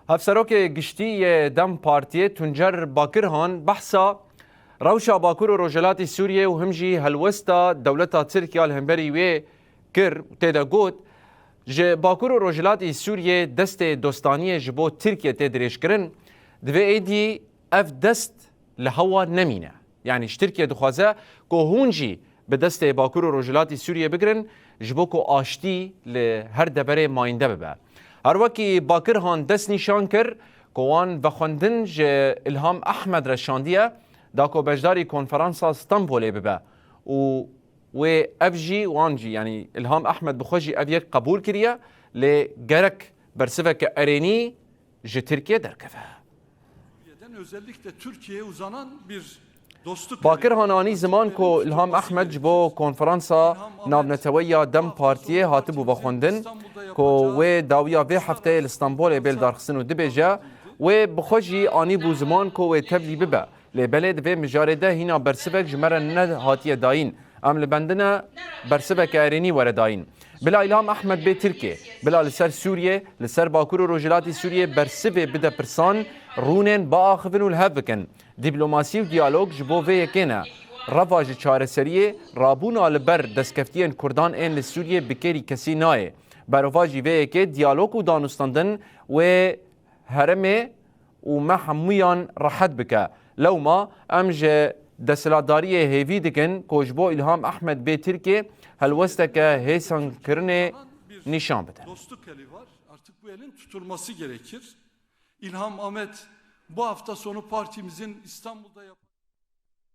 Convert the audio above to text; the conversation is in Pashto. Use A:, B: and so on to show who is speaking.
A: هفسروک گشتی دم پارتیه تنجر باکرهان بحثا روشا باکور و روجلات سوریه و همجی هلوستا دولتا ترکیه الهمبری وی کر تیدا گوت جه باکور و روجلات سوریه دست دوستانی جبو ترکیه تدریش کرن دوی ایدی اف دست لهوا نمینه یعنی ترکیه دخوازه که هونجی به دست باکور و روجلات سوریه بگرن جبو که آشتی لهر دبره ماینده ببه هر وکی باکر هان دست نشان کر کوان بخوندن جه الهام احمد رشاندیه دا کو بجداری کنفرانسا استانبول ببه و افجی وانجی یعنی الهام احمد بخوجی افیک قبول کریه لگرک برسفک ارینی جه ترکیه درکفه.
B: Özellikle Türkiye'ye uzanan bir dostluk.
A: باکر هانانی زمان کو الهام احمد جبو کنفرانسا نابنتویا دم پارتیه هاتبو بخوندن کو و داویا و هفته استانبول بیل دارخسن و دبیجا و بخوجی آنی بو زمان کو و تبلی ببه لبلد و مجارده هینا برسبک جمره ند هاتیه داین ام لبندنا برسبک ارینی ور داین بلا الهام احمد به ترکیه بلا لسر سوریه لسر باکور و روجلات سوریه برسبه بده پرسان رونن با آخفن و الهبکن دیپلوماسی و دیالوگ جبو و یکینا رواج چارەسەریە رابوونا لەبەر دەستکەفتیان کوردان ئێن لە سووریە بکێری کەسی نایە بەرەڤاژی vê yekê دیالۆگ و دانوستاندن wê herêmê û me hemûyan rehet bike lewma em ji desthilatdariyê hêvî dikin ku ji bo İlham Ehmed bê Tirkiye helwesteke hêsankirinê nîşan bidin.
B: Dostluk eli var. Artık bu elin tutulması gerekir. İlham Ahmet bu hafta sonu partimizin İstanbul'da